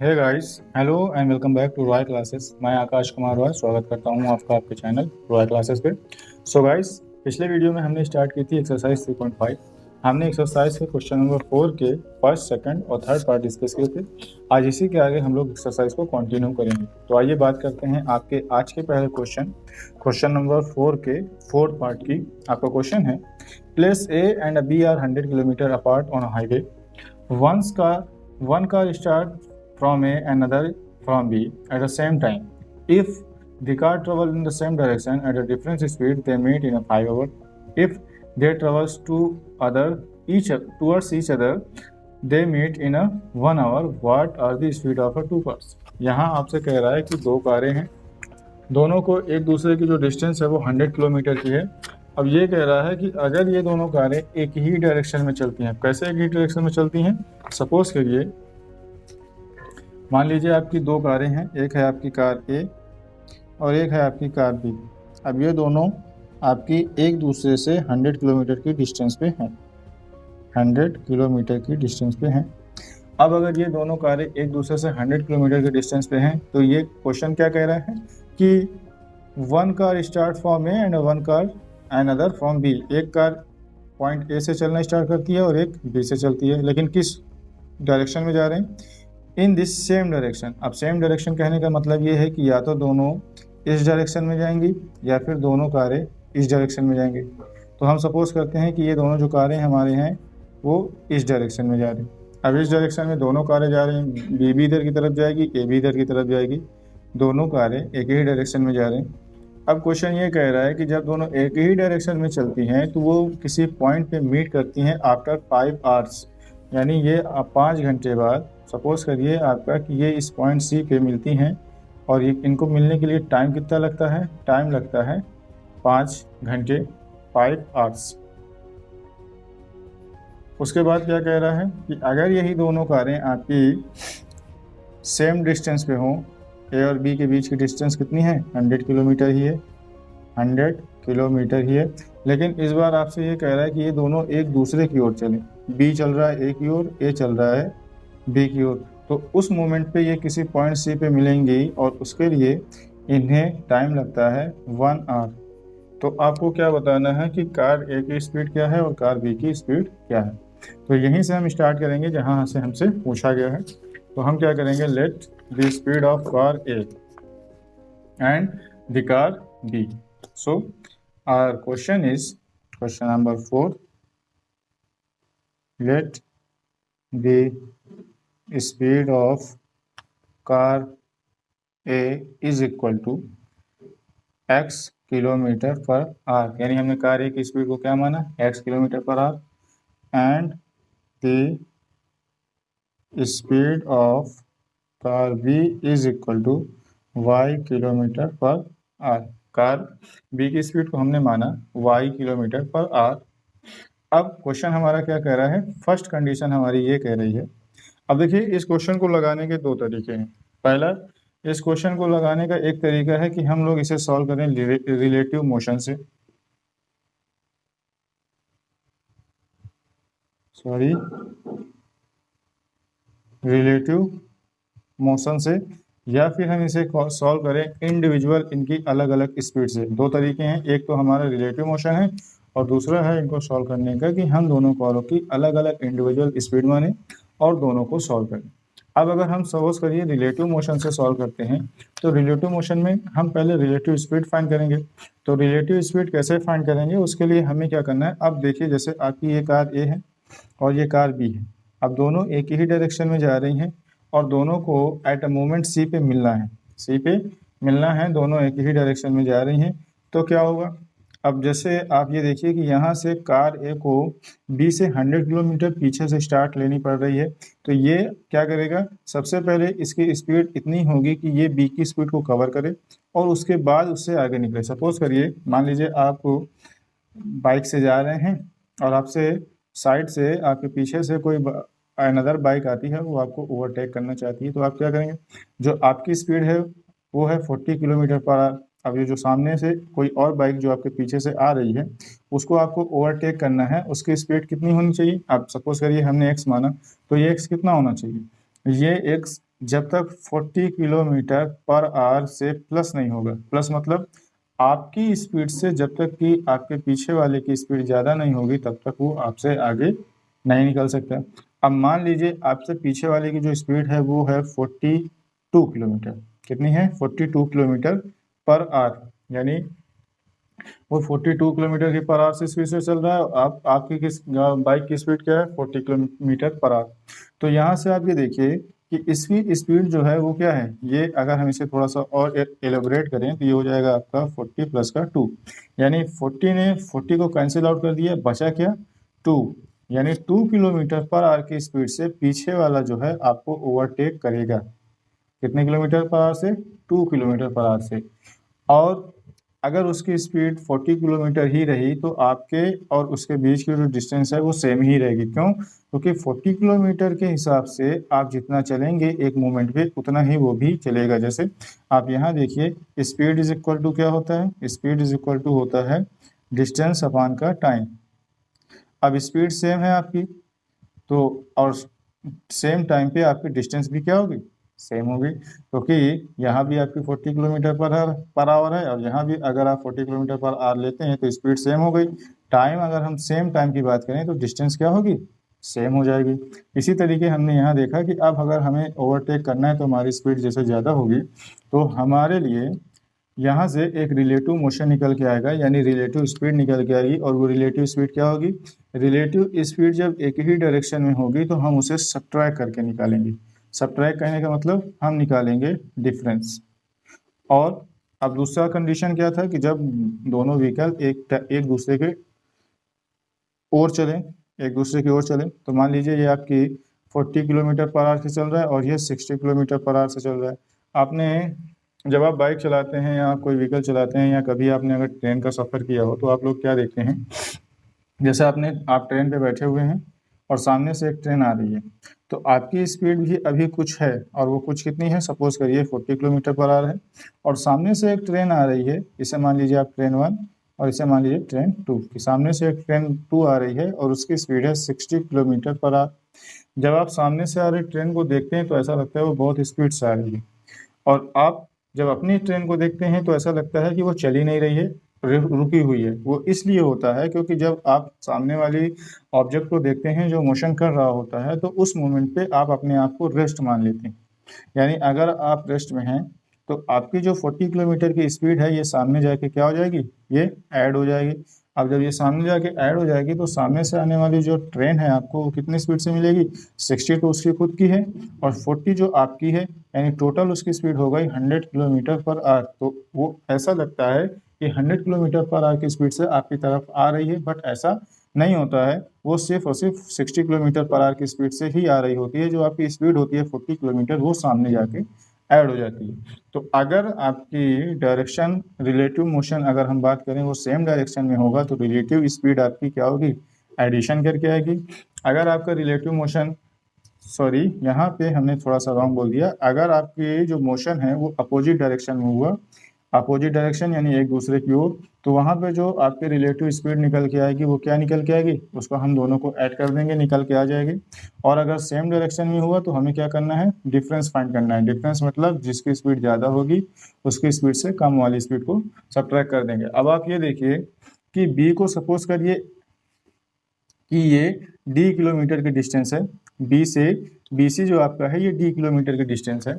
Hey guys, hello and welcome back to Roy classes. मैं आकाश कुमार रॉय स्वागत करता हूं आपका आपके चैनल रॉय क्लासेस पे। सो गाइस, पिछले वीडियो में हमने स्टार्ट की थी एक्सरसाइज 3.5। हमने एक्सरसाइज के क्वेश्चन नंबर 4 के फर्स्ट, सेकंड और थर्ड पार्ट डिस्कस किए थे। आज इसी के आगे हम लोग एक्सरसाइज को कंटिन्यू करेंगे। तो आइए बात करते हैं आपके आज के पहले क्वेश्चन नंबर 4 के फोर्थ पार्ट की। आपका क्वेश्चन है, place A and B are 100 kilometre apart on highway. One car starts from A and another from B at the same time. If the car travel in the same direction at a different speed, they meet in a 5 hour. If they travels towards each other, they meet in a 1 hour. What are the speed of the two cars? यहाँ आपसे कह रहा है कि दो कारें हैं, दोनों को एक दूसरे की जो डिस्टेंस है वो 100 किलोमीटर की है। अब ये कह रहा है कि अगर ये दोनों कारें एक ही डायरेक्शन में चलती हैं, कैसे एक ही डायरेक्शन में चलती हैं? सपोज करिए, मान लीजिए आपकी दो कारें हैं, एक है आपकी कार ए और एक है आपकी कार बी। अब ये दोनों आपकी एक दूसरे से 100 किलोमीटर की डिस्टेंस पे हैं, 100 किलोमीटर की डिस्टेंस पे हैं। अब अगर ये दोनों कारें एक दूसरे से 100 किलोमीटर के डिस्टेंस पे हैं, तो ये क्वेश्चन क्या कह रहा है कि one car start from A and one car another from B. एक कार पॉइंट ए से चलना स्टार्ट करती है और एक बी से चलती है, लेकिन किस डायरेक्शन में जा रहे हैं? In this same direction. अब सेम डायरेक्शन कहने का मतलब ये है कि या तो दोनों इस डायरेक्शन में जाएंगी या फिर दोनों कारें इस डायरेक्शन में जाएंगी। तो हम सपोज करते हैं कि ये दोनों जो कारें हमारे हैं वो इस डायरेक्शन में जा रही हैं। अब इस डायरेक्शन में दोनों कारें जा रही हैं, बी भी इधर की तरफ जाएगी, ए भी इधर की तरफ जाएगी, दोनों कारें एक ही डायरेक्शन में जा रही हैं। अब क्वेश्चन ये कह रहा है कि जब दोनों एक ही डायरेक्शन में चलती हैं तो वो किसी पॉइंट पे मीट करती हैं आफ्टर 5 आवर्स, यानी ये 5 घंटे बाद। सपोज करिए आपका कि ये इस पॉइंट सी पे मिलती हैं और ये इनको मिलने के लिए टाइम कितना लगता है? टाइम लगता है 5 घंटे, 5 आवर्स। उसके बाद क्या कह रहा है कि अगर यही दोनों कारें आपकी सेम डिस्टेंस पे हों, ए और बी के बीच की डिस्टेंस कितनी है? 100 किलोमीटर ही है, 100 किलोमीटर ही है। लेकिन इस बार आपसे ये कह रहा है कि ये दोनों एक दूसरे की ओर चलें। बी चल रहा है ए की ओर, ए चल रहा है बी की ओर। तो उस मोमेंट पे ये किसी पॉइंट सी पे मिलेंगी और उसके लिए इन्हें टाइम लगता है 1 आवर। तो आपको क्या बताना है कि कार ए की स्पीड क्या है और कार बी की स्पीड क्या है। तो यहीं से हम स्टार्ट करेंगे जहाँ से हमसे पूछा गया है। तो हम क्या करेंगे, let the speed of car A and the car B. So our question is question number 4, let the speed of car A is equal to x kilometre per our, यानी हमने कार ए की स्पीड को क्या माना? x kilometre per hour, and the speed of car B is equal to y kilometre per hour. Car B की speed को हमने माना y किलोमीटर पर आवर। अब क्वेश्चन हमारा क्या कह रहा है? फर्स्ट कंडीशन हमारी ये कह रही है। अब देखिए, इस क्वेश्चन को लगाने के दो तरीके हैं। पहला, इस क्वेश्चन को लगाने का एक तरीका है कि हम लोग इसे सॉल्व करें रिलेटिव मोशन से, रिलेटिव मोशन से, या फिर हम इसे सॉल्व करें इंडिविजुअल इनकी अलग अलग स्पीड से। दो तरीके हैं, एक तो हमारा रिलेटिव मोशन है और दूसरा है इनको सॉल्व करने का कि हम दोनों कारों की अलग अलग इंडिविजुअल स्पीड माने और दोनों को सॉल्व करें। अब अगर हम सपोज करिए रिलेटिव मोशन से सॉल्व करते हैं, तो रिलेटिव मोशन में हम पहले रिलेटिव स्पीड फाइंड करेंगे। तो रिलेटिव स्पीड कैसे फाइंड करेंगे, उसके लिए हमें क्या करना है? अब देखिए, जैसे आपकी ये कार ए है और ये कार बी है। अब दोनों एक ही डायरेक्शन में जा रही हैं और दोनों को एट अ मोमेंट सी पे मिलना है, सी पे मिलना है, दोनों एक ही डायरेक्शन में जा रही हैं। तो क्या होगा? अब जैसे आप ये देखिए कि यहाँ से कार ए को बी से 100 किलोमीटर पीछे से स्टार्ट लेनी पड़ रही है। तो ये क्या करेगा? सबसे पहले इसकी स्पीड इतनी होगी कि ये बी की स्पीड को कवर करे और उसके बाद उससे आगे निकले। सपोज करिए, मान लीजिए आप बाइक से जा रहे हैं और आपसे साइड से आपके पीछे से कोई अनदर बाइक आती है, वो आपको ओवरटेक करना चाहती है। तो आप क्या करेंगे? जो आपकी स्पीड है वो है 40 किलोमीटर पर आवर। अब ये जो सामने से कोई और बाइक जो आपके पीछे से आ रही है, उसको आपको ओवरटेक करना है। उसकी स्पीड कितनी होनी चाहिए? आप सपोज करिए हमने एक्स माना, तो ये एक्स कितना होना चाहिए? ये एक्स जब तक 40 किलोमीटर पर आवर से प्लस नहीं होगा। प्लस मतलब आपकी स्पीड से जब तक कि आपके पीछे वाले की स्पीड ज़्यादा नहीं होगी तब तक वो आपसे आगे नहीं निकल सकता। अब मान लीजिए आपसे पीछे वाले की जो स्पीड है वो है 42 किलोमीटर। कितनी है? 42 किलोमीटर पर आवर, यानी वो 42 किलोमीटर की पर आवर से स्पीड से चल रहा है। आप आपकी किस बाइक की स्पीड क्या है? 40 किलोमीटर पर आवर। तो यहाँ से आप ये देखिए कि इसकी स्पीड जो है वो क्या है, ये अगर हम इसे थोड़ा सा और एलोबरेट करें तो ये हो जाएगा आपका 40 प्लस का 2, यानी 40 ने 40 को कैंसिल आउट कर दिया, बचा क्या? 2, यानी 2 किलोमीटर पर आवर की स्पीड से पीछे वाला जो है आपको ओवरटेक करेगा। कितने किलोमीटर पर आवर से? 2 किलोमीटर पर आवर से। और अगर उसकी स्पीड 40 किलोमीटर ही रही तो आपके और उसके बीच की जो डिस्टेंस है वो सेम ही रहेगी। क्यों? क्योंकि 40 किलोमीटर के हिसाब से आप जितना चलेंगे एक मोमेंट पे उतना ही वो भी चलेगा। जैसे आप यहाँ देखिए, स्पीड इज इक्वल टू क्या होता है? स्पीड इज इक्वल टू होता है डिस्टेंस अपॉन का टाइम। अब स्पीड सेम है आपकी, तो और सेम टाइम पे आपकी डिस्टेंस भी क्या होगी? सेम होगी, क्योंकि यहाँ भी आपकी 40 किलोमीटर पर आवर है और यहाँ भी अगर आप 40 किलोमीटर पर आवर लेते हैं तो स्पीड सेम हो गई। टाइम अगर हम सेम टाइम की बात करें तो डिस्टेंस क्या होगी? सेम हो जाएगी। इसी तरीके हमने यहाँ देखा कि अब अगर हमें ओवरटेक करना है तो हमारी स्पीड जैसे ज़्यादा होगी तो हमारे लिए यहाँ से एक रिलेटिव मोशन निकल के आएगा, यानी रिलेटिव स्पीड निकल के आएगी। और वो रिलेटिव स्पीड क्या होगी? रिलेटिव स्पीड जब एक ही डायरेक्शन में होगी तो हम उसे सब्ट्रैक्ट करके निकालेंगे। सब्ट्रैक्ट करने का मतलब हम निकालेंगे डिफरेंस। और अब दूसरा कंडीशन क्या था कि जब दोनों व्हीकल एक दूसरे के ओर चलें, एक दूसरे की ओर चलें, तो मान लीजिए ये आपकी 40 किलोमीटर पर आवर से चल रहा है और ये 60 किलोमीटर पर आवर से चल रहा है। आपने जब आप बाइक चलाते हैं या कोई व्हीकल चलाते हैं या कभी आपने अगर ट्रेन का सफ़र किया हो तो आप लोग क्या देखते हैं, जैसे आप ट्रेन पे बैठे हुए हैं और सामने से एक ट्रेन आ रही है, तो आपकी स्पीड भी अभी कुछ है और वो कुछ कितनी है? सपोज करिए 40 किलोमीटर पर आवर है और सामने से एक ट्रेन आ रही है। इसे मान लीजिए आप ट्रेन 1 और इसे मान लीजिए ट्रेन 2। कि सामने से एक ट्रेन 2 आ रही है और उसकी स्पीड है 60 किलोमीटर पर आवर। जब आप सामने से आ रही ट्रेन को देखते हैं तो ऐसा लगता है वो बहुत स्पीड से आ रही है, और आप जब अपनी ट्रेन को देखते हैं तो ऐसा लगता है कि वो चल ही नहीं रही है, रुकी हुई है। वो इसलिए होता है क्योंकि जब आप सामने वाली ऑब्जेक्ट को देखते हैं जो मोशन कर रहा होता है तो उस मोमेंट पे आप अपने आप को रेस्ट मान लेते हैं। यानी अगर आप रेस्ट में हैं तो आपकी जो 40 किलोमीटर की स्पीड है ये सामने जाके क्या हो जाएगी? ये ऐड हो जाएगी। अब जब ये सामने जाके ऐड हो जाएगी तो सामने से आने वाली जो ट्रेन है आपको वो कितनी स्पीड से मिलेगी? 60 तो उसकी खुद की है और 40 जो आपकी है, यानी टोटल उसकी स्पीड हो गई 100 किलोमीटर पर आवर। तो वो ऐसा लगता है कि 100 किलोमीटर पर आवर की स्पीड से आपकी तरफ आ रही है, बट ऐसा नहीं होता है। वो सिर्फ और सिर्फ 60 किलोमीटर पर आवर की स्पीड से ही आ रही होती है। जो आपकी स्पीड होती है 40 किलोमीटर वो सामने जाके ऐड हो जाती है। तो अगर आपकी डायरेक्शन रिलेटिव मोशन अगर हम बात करें वो सेम डायरेक्शन में होगा तो रिलेटिव स्पीड आपकी क्या होगी? एडिशन करके आएगी। अगर आपका रिलेटिव मोशन, सॉरी यहाँ पे हमने थोड़ा सा रॉन्ग बोल दिया, अगर आपकी जो मोशन है वो अपोजिट डायरेक्शन में हुआ, अपोजिट डायरेक्शन यानी एक दूसरे की ओर, तो वहाँ पे जो आपकी रिलेटिव स्पीड निकल के आएगी वो क्या निकल के आएगी? उसको हम दोनों को ऐड कर देंगे, निकल के आ जाएगी। और अगर सेम डायरेक्शन में हुआ तो हमें क्या करना है? डिफरेंस फाइंड करना है। डिफरेंस मतलब जिसकी स्पीड ज़्यादा होगी उसकी स्पीड से कम वाली स्पीड को सब्ट्रैक्ट कर देंगे। अब आप ये देखिए कि बी को सपोज करिए कि ये डी किलोमीटर की डिस्टेंस है, बी से बी सी जो आपका है ये डी किलोमीटर की डिस्टेंस है।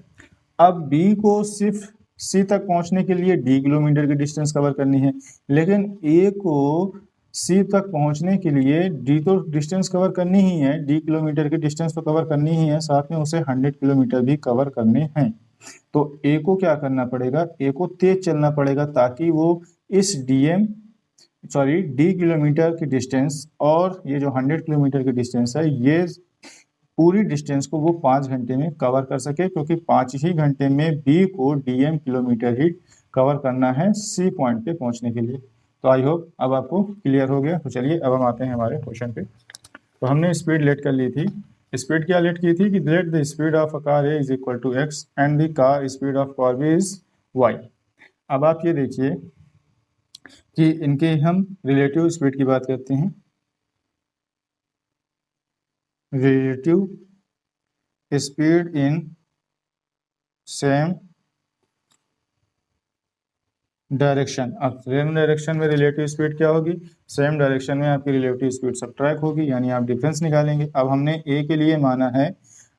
अब बी को सिर्फ सी तक पहुंचने के लिए डी किलोमीटर की डिस्टेंस कवर करनी है, लेकिन ए को सी तक पहुंचने के लिए डी तो डिस्टेंस कवर करनी ही है, डी किलोमीटर की डिस्टेंस तो कवर करनी ही है, साथ में उसे 100 किलोमीटर भी कवर करने हैं। तो ए को क्या करना पड़ेगा? ए को तेज चलना पड़ेगा ताकि वो इस डी किलोमीटर की डिस्टेंस और ये जो 100 किलोमीटर की डिस्टेंस है ये पूरी डिस्टेंस को वो 5 घंटे में कवर कर सके, क्योंकि 5 ही घंटे में बी को डीएम किलोमीटर ही कवर करना है सी पॉइंट पे पहुंचने के लिए। तो आई होप अब आपको क्लियर हो गया। तो चलिए अब हम आते हैं हमारे क्वेश्चन पे। तो हमने स्पीड लेट कर ली थी। स्पीड क्या लेट की थी कि let the speed of a car A is equal to x and the car speed of car B is y. अब आप ये देखिए कि इनके हम रिलेटिव स्पीड की बात करते हैं। Relative speed in same direction. अब सेम डायरेक्शन में रिलेटिव स्पीड क्या होगी, सेम डायरेक्शन में आपकी रिलेटिव स्पीड सब्ट्रैक्ट होगी, यानी आप डिफरेंस निकालेंगे। अब हमने ए के लिए माना है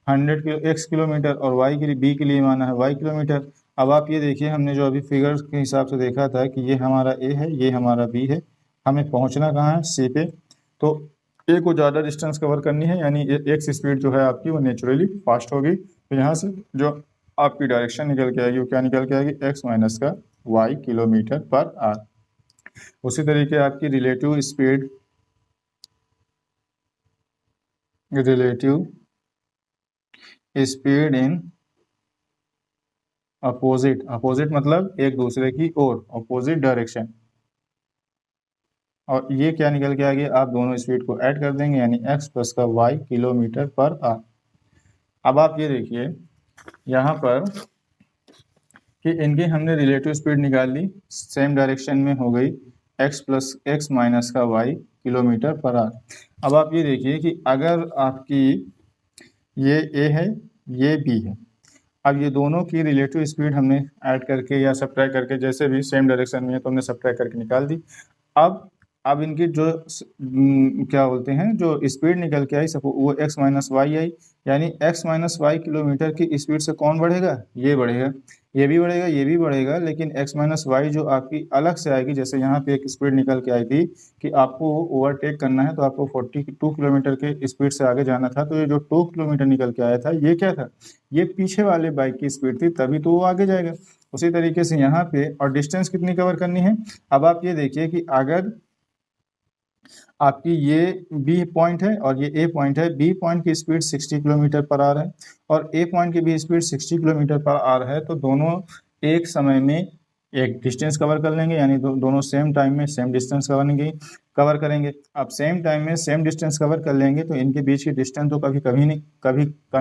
100 किलोमीटर और वाई के लिए बी के लिए माना है वाई किलोमीटर। अब आप ये देखिए, हमने जो अभी फिगर्स के हिसाब से देखा था कि ये हमारा ए है, ये हमारा बी है, हमें पहुंचना कहाँ है, सी पे। तो ए को ज़्यादा डिस्टेंस कवर करनी है, यानी एक्स स्पीड जो है आपकी वो नेचुरली फास्ट होगी। तो यहाँ से जो आपकी डायरेक्शन निकल के आएगी वो क्या निकल के आएगी, एक्स माइनस का वाई किलोमीटर पर आवर। उसी तरीके आपकी relative speed in opposite, opposite मतलब एक दूसरे की ओर, अपोजिट डायरेक्शन। और ये क्या निकल के आ गया, आप दोनों स्पीड को ऐड कर देंगे, यानी x प्लस का y किलोमीटर पर आवर। अब आप ये देखिए यहाँ पर कि इनकी हमने रिलेटिव स्पीड निकाल ली, सेम डायरेक्शन में हो गई x माइनस का y किलोमीटर पर आवर। अब आप ये देखिए कि अगर आपकी ये a है, ये b है, अब ये दोनों की रिलेटिव स्पीड हमने ऐड करके या सब्ट्रैक्ट करके, जैसे भी सेम डायरेक्शन में है तो हमने सब्ट्रैक्ट करके निकाल दी। अब इनकी जो क्या बोलते हैं, जो स्पीड निकल के आई सपो वो x माइनस वाई आई, यानी x माइनस वाई किलोमीटर की स्पीड से कौन बढ़ेगा, ये बढ़ेगा, ये भी बढ़ेगा, ये भी बढ़ेगा, लेकिन x माइनस वाई जो आपकी अलग से आएगी, जैसे यहाँ पे एक स्पीड निकल के आई थी कि आपको ओवरटेक करना है तो आपको 42 किलोमीटर के स्पीड से आगे जाना था, तो ये जो 2 किलोमीटर निकल के आया था ये क्या था, ये पीछे वाले बाइक की स्पीड थी, तभी तो वो आगे जाएगा। उसी तरीके से यहाँ पे, और डिस्टेंस कितनी कवर करनी है, अब आप ये देखिए कि अगर आपकी ये बी पॉइंट है और ये ए पॉइंट है, बी पॉइंट की स्पीड 60 किलोमीटर पर आवर है और ए पॉइंट की भी स्पीड 60 किलोमीटर पर आवर है, तो दोनों एक समय में एक डिस्टेंस कवर कर लेंगे, यानी दोनों सेम टाइम में सेम डिस्टेंस कवर करेंगे। अब सेम टाइम में सेम डिस्टेंस कवर कर लेंगे तो इनके बीच की डिस्टेंस तो कभी कम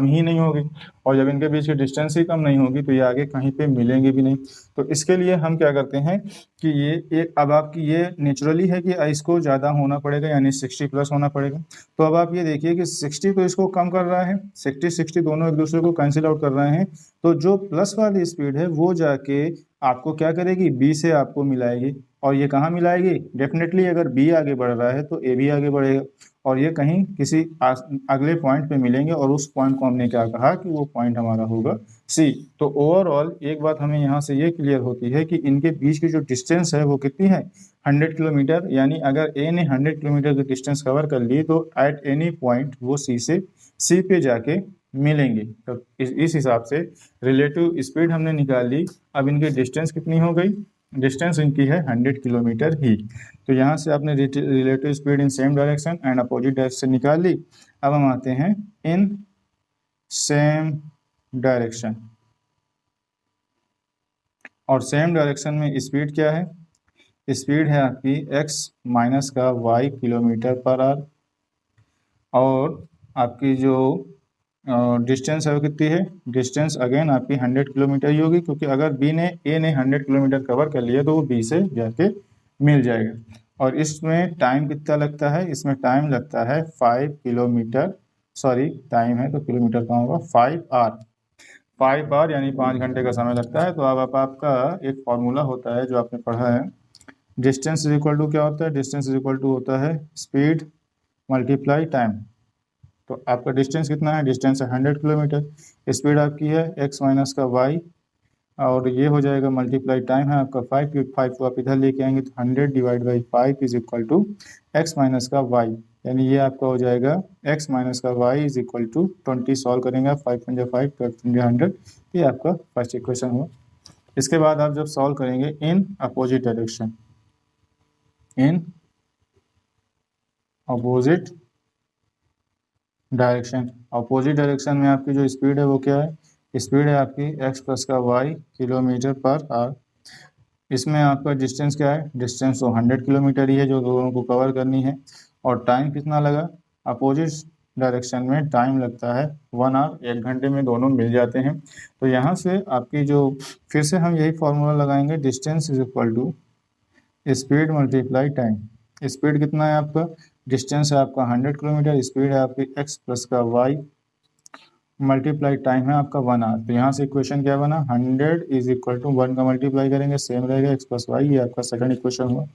ही नहीं होगी, और जब इनके बीच की डिस्टेंस ही कम नहीं होगी तो ये आगे कहीं पे मिलेंगे भी नहीं। तो इसके लिए हम क्या करते हैं कि ये एक, अब आपकी ये नेचुरली है कि इसको ज़्यादा होना पड़ेगा, यानी 60 प्लस होना पड़ेगा। तो अब आप ये देखिए कि 60 तो इसको कम कर रहा है, 60 दोनों एक दूसरे को कैंसिल आउट कर रहे हैं, तो जो प्लस वाली स्पीड है वो जाके आपको क्या करेगी, बी से आपको मिलाएगी। और ये कहाँ मिलाएगी, डेफिनेटली अगर बी आगे बढ़ रहा है तो ए भी आगे बढ़ेगा, और ये कहीं किसी अगले पॉइंट पे मिलेंगे, और उस पॉइंट को हमने क्या कहा कि वो पॉइंट हमारा होगा सी। तो ओवरऑल एक बात हमें यहाँ से ये क्लियर होती है कि इनके बीच की जो डिस्टेंस है वो कितनी है, 100 किलोमीटर, यानी अगर ए ने 100 किलोमीटर की डिस्टेंस कवर कर ली तो एट एनी पॉइंट वो सी से सी पे जाके मिलेंगे। तो इस हिसाब से रिलेटिव स्पीड हमने निकाल ली। अब इनकी डिस्टेंस कितनी हो गई, डिस्टेंस इनकी है 100 किलोमीटर ही। तो यहाँ से आपने relative speed in same direction and opposite direction निकाल ली। अब हम आते हैं इन सेम डायरेक्शन, और सेम डायरेक्शन में स्पीड क्या है, स्पीड है आपकी x माइनस का y किलोमीटर पर आवर, और आपकी जो डिस्टेंस है वो कितनी है, डिस्टेंस अगेन आपकी 100 किलोमीटर ही होगी, क्योंकि अगर बी ने ए ने 100 किलोमीटर कवर कर लिया तो वो बी से जाके मिल जाएगा। और इसमें टाइम कितना लगता है, इसमें टाइम लगता है 5 किलोमीटर, सॉरी टाइम है तो किलोमीटर कहाँ होगा, 5 आवर, यानी 5 घंटे का समय लगता है। तो अब आपका एक फॉर्मूला होता है जो आपने पढ़ा है, डिस्टेंस इज इक्वल टू क्या होता है, डिस्टेंस इज इक्वल टू होता है स्पीड मल्टीप्लाई टाइम। तो आपका डिस्टेंस कितना है, डिस्टेंस है 100 किलोमीटर, स्पीड आपकी है x माइनस का y, और ये हो जाएगा मल्टीप्लाई टाइम है आपका 5 को आप इधर लेके आएंगे तो 100 divide by 5 is equal to x minus का y, यानी ये आपका हो जाएगा x माइनस का y is equal to 20। Solve करेंगे आप, 5 पंजा 5, 12 पंजा 100, ये आपका फर्स्ट इक्वेशन हुआ। इसके बाद आप जब सॉल्व करेंगे in opposite direction, in opposite direction, opposite direction में आपकी जो स्पीड है वो क्या है, स्पीड है आपकी x प्लस का y किलोमीटर पर आवर। इसमें आपका डिस्टेंस क्या है, डिस्टेंस तो 100 किलोमीटर ही है जो दोनों को कवर करनी है। और टाइम कितना लगा, अपोजिट डायरेक्शन में टाइम लगता है 1 आवर, 1 घंटे में दोनों मिल जाते हैं। तो यहाँ से आपकी जो, फिर से हम यही फॉर्मूला लगाएंगे, distance is equal to speed multiply time. Speed कितना है आपका, डिस्टेंस है आपका 100 किलोमीटर, स्पीड है आपकी x प्लस का y, मल्टीप्लाई टाइम है आपका 1 आवर। तो यहाँ से इक्वेशन क्या बना, 100 इज इक्वल टू 1 का मल्टीप्लाई करेंगे सेम रहेगा x प्लस वाई, ये आपका सेकंड इक्वेशन हुआ।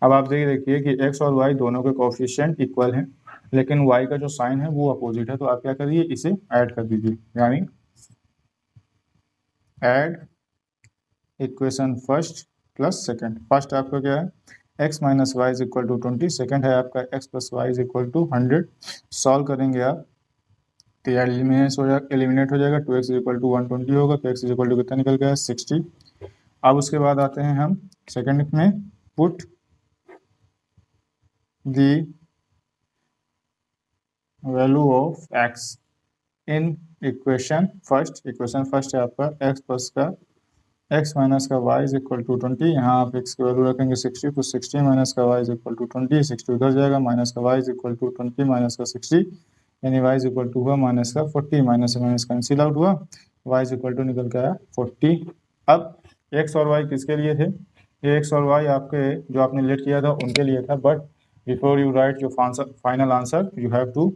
अब आप देखिए कि x और y दोनों के कोफिशिएंट इक्वल हैं, लेकिन y का जो साइन है वो अपोजिट है। तो आप क्या करिए, इसे ऐड कर दीजिए, यानी add equation first plus second. First आपका क्या है, x minus y is equal to 20, second है आपका x plus y is equal to 100। Solve करेंगे आप तो यार एलिमिनेट हो जाएगा, 2x इज इक्वल टू 120 होगा, तो x इज इक्वल टू कितना निकल गया, 60। अब उसके बाद आते हैं हम सेकंड में, put the value of x in equation first. Equation first है आपका x प्लस का x माइनस का y इज इक्वल टू 20, यहाँ आप x की वैल्यू रखेंगे 60, तो 60 माइनस का y इज इक्वल टू 20, 60 उधर जाएगा, माइनस का y is equal to 20 minus का 60, यानी y इज इक्वल टू हुआ माइनस का 40, माइनस से माइनस कैंसिल आउट हुआ, y इज इक्वल टू निकल के आया 40। अब x और y किसके लिए थे, ये x और y आपके जो आपने लेट किया था उनके लिए था, but before you write your final answer you have to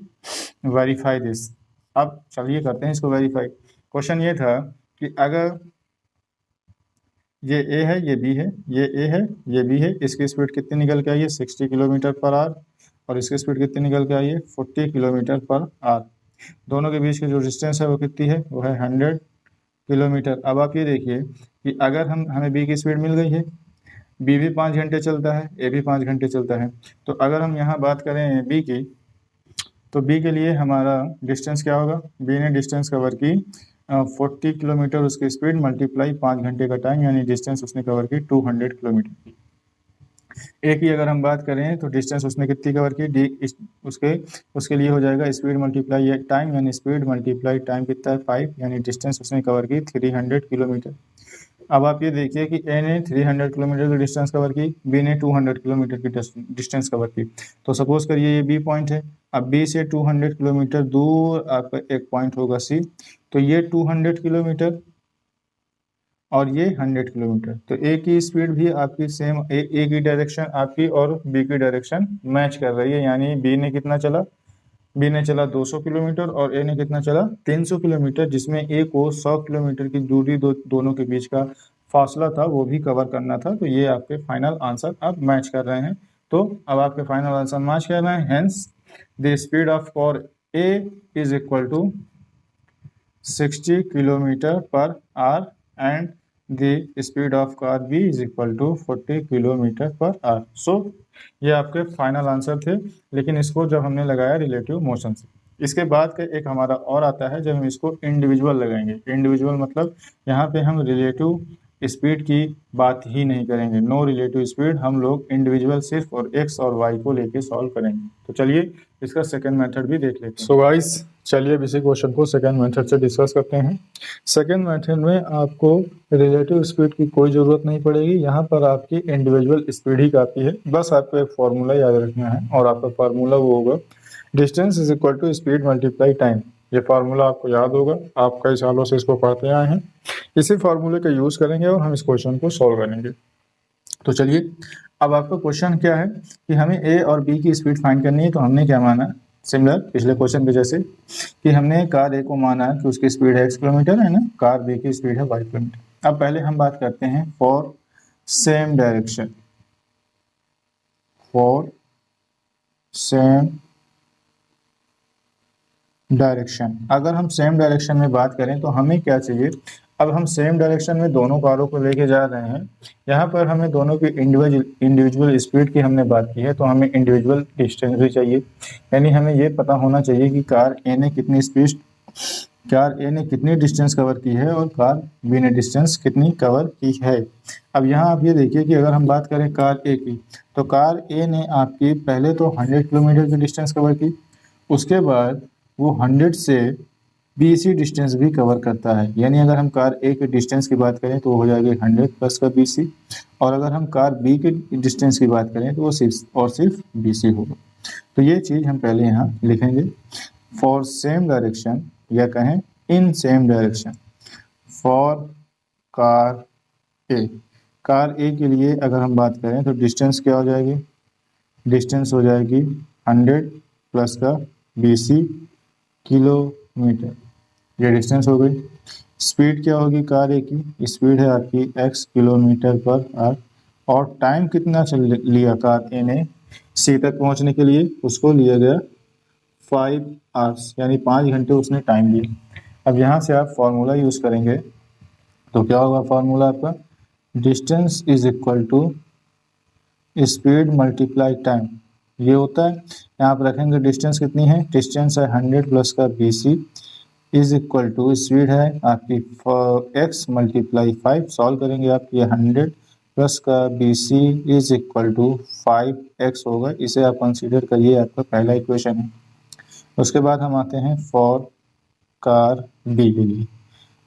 verify this. अब चलिए करते हैं इसको वेरीफाई। क्वेश्चन ये था कि अगर ये ए है, ये बी है, ये ए है, ये बी है, इसकी स्पीड कितनी निकल के आई है, 60 किलोमीटर पर आवर, और इसकी स्पीड कितनी निकल के आई है, 40 किलोमीटर पर आवर। दोनों के बीच की जो डिस्टेंस है वो कितनी है, वो है 100 किलोमीटर। अब आप ये देखिए कि अगर हमें बी की स्पीड मिल गई है, बी भी 5 घंटे चलता है, ए भी 5 घंटे चलता है, तो अगर हम यहाँ बात करें बी की, तो बी के लिए हमारा डिस्टेंस क्या होगा, बी ने डिस्टेंस कवर की 40 किलोमीटर उसकी स्पीड मल्टीप्लाई 5 घंटे का टाइम, यानी डिस्टेंस उसने कवर की 200 किलोमीटर। ए की अगर हम बात करें तो डिस्टेंस उसने कितनी कवर की, उसके लिए हो जाएगा स्पीड मल्टीप्लाई टाइम, यानी स्पीड मल्टीप्लाई टाइम कितना है 5, यानी डिस्टेंस उसने कवर की 300 किलोमीटर। अब आप ये देखिए कि ए ने 300 किलोमीटर की डिस्टेंस कवर की, बी ने 200 किलोमीटर की डिस्टेंस कवर की। तो सपोज करिए ये बी पॉइंट है, अब बी से 200 किलोमीटर दूर आपका एक पॉइंट होगा सी, तो ये 200 किलोमीटर और ये 100 किलोमीटर, तो ए की स्पीड भी आपकी सेम, ए की डायरेक्शन आपकी और बी की डायरेक्शन मैच कर रही है, यानी बी ने कितना चला, बी ने चला 200 किलोमीटर और ए ने कितना चला 300 किलोमीटर, जिसमें ए को 100 किलोमीटर की दूरी दोनों के बीच का फासला था वो भी कवर करना था। तो ये आपके फाइनल आंसर अब मैच कर रहे हैं। तो अब आपके फाइनल आंसर मैच कर रहे हैं, hence the speed of car A is equal to 60 kilometre per hour and the speed of car B is equal to 40 kilometre per hour. So ये आपके फाइनल आंसर थे, लेकिन इसको जब हमने लगाया रिलेटिव मोशन से। इसके बाद का एक हमारा और आता है जब हम इसको इंडिविजुअल लगाएंगे। इंडिविजुअल मतलब यहाँ पे हम रिलेटिव स्पीड की बात ही नहीं करेंगे, नो रिलेटिव स्पीड, हम लोग इंडिविजुअल सिर्फ और एक्स और वाई को लेके सॉल्व करेंगे। तो चलिए इसका सेकेंड मेथड भी देख लेते हैं। सो गाइस चलिए अब इसी क्वेश्चन को सेकेंड मेथड से डिस्कस करते हैं। सेकेंड मेथड में आपको रिलेटिव स्पीड की कोई ज़रूरत नहीं पड़ेगी, यहाँ पर आपकी इंडिविजुअल स्पीड ही काफ़ी है। बस आपको एक फार्मूला याद रखना है और आपका फार्मूला वो होगा distance is equal to speed multiply time. ये फार्मूला आपको याद होगा, आप कई सालों से इसको पढ़ते आए हैं। इसी फार्मूले का यूज़ करेंगे और हम इस क्वेश्चन को सॉल्व करेंगे। तो चलिए अब आपका क्वेश्चन क्या है कि हमें ए और बी की स्पीड फाइंड करनी है। तो हमने क्या माना, सिमिलर पिछले क्वेश्चन के जैसे कि हमने कार ए को माना कि उसकी स्पीड है x किलोमीटर है ना, कार बी की स्पीड है y किलोमीटर। अब पहले हम बात करते हैं for same direction, for same direction. अगर हम सेम डायरेक्शन में बात करें तो हमें क्या चाहिए, अब हम सेम डायरेक्शन में दोनों कारों को लेके जा रहे हैं। यहाँ पर हमें दोनों की इंडिविजुअल स्पीड की हमने बात की है, तो हमें इंडिविजुअल डिस्टेंस भी चाहिए, यानी हमें ये पता होना चाहिए कि कार ए ने कितनी स्पीड, कार ए ने कितनी डिस्टेंस कवर की है और कार बी ने डिस्टेंस कितनी कवर की है। अब यहाँ आप ये देखिए कि अगर हम बात करें कार ए की, तो कार ए ने आपकी पहले तो 100 किलोमीटर की डिस्टेंस कवर की, उसके बाद वो 100 से BC डिस्टेंस भी कवर करता है, यानी अगर हम कार ए के डिस्टेंस की बात करें तो वो हो जाएगी 100 प्लस का BC, और अगर हम कार बी के डिस्टेंस की बात करें तो वो सिर्फ और सिर्फ BC होगा। तो ये चीज़ हम पहले यहाँ लिखेंगे फॉर सेम डायरेक्शन, या कहें in same direction for car A. Car A के लिए अगर हम बात करें तो डिस्टेंस क्या हो जाएगी, डिस्टेंस हो जाएगी 100 प्लस का BC किलोमीटर। ये डिस्टेंस हो गई। स्पीड क्या होगी कार ए की, स्पीड है आपकी x किलोमीटर पर आवर, और टाइम कितना चल लिया कार ए ने सी तक पहुंचने के लिए, उसको लिया गया 5 आवर्स, यानी 5 घंटे उसने टाइम लिया। अब यहाँ से आप फॉर्मूला यूज़ करेंगे तो क्या होगा फॉर्मूला आपका, distance is equal to speed multiply time. ये होता है, यहाँ पर रखेंगे डिस्टेंस कितनी है, डिस्टेंस है 100 प्लस का BC is equal to speed है आपकी x मल्टीप्लाई 5, सॉल्व करेंगे आप, ये 100 प्लस का BC is equal to 5x होगा। इसे आप कंसीडर करिए आपका पहला इक्वेशन है। उसके बाद हम आते हैं फॉर कार बी के लिए।